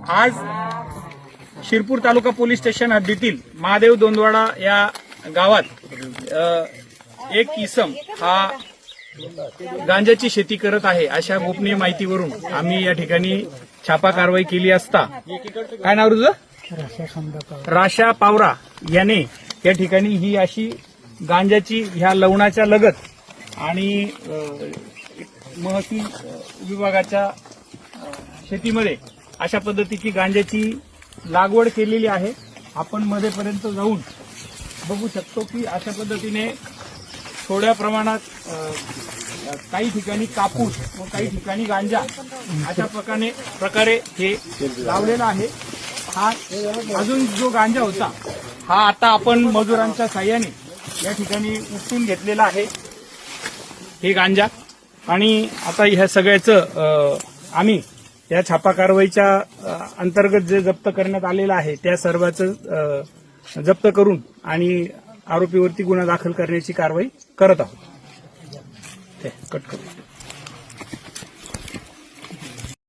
आज शिरपूर तालुका police station हद्दीतील महादेव दोंदवाडा या गावात एक इसम हा गांजाची शेती करत आहे अशा गोपनीय माहितीवरून आम्ही या ठिकाणी छापा कारवाई केली असता काय नाव तुझं राशा पावरा याने या ठिकाणी ही अशी गांजाची ह्या लवणाच्या लगत आणि महसूल विभागाच्या शेतीमध्ये अशा पद्धतीची गांजाची लागवड केलेली आहे। आपण मध्येपर्यंत जाऊन बघू शकतो की अशा पद्धतीने थोड्या प्रमाणात काही ठिकाणी कापूस व काही ठिकाणी गांजा अशा प्रकारे हे लावलेला आहे। हा अजून जो गांजा होता हा आता आपण मजुरांच्या साह्याने या ठिकाणी उपटून घेतलेला आहे हे गांजा। आणि आता ह्या सगळ्याचं आम्ही या छापा कारवाईच्या अंतर्गत जे जप्त करण्यात आलेलं आहे त्या सर्वांचं जप्त करून आणि आरोपीवरती गुन्हा दाखल करण्याची कारवाई करत आहोत। कट करू।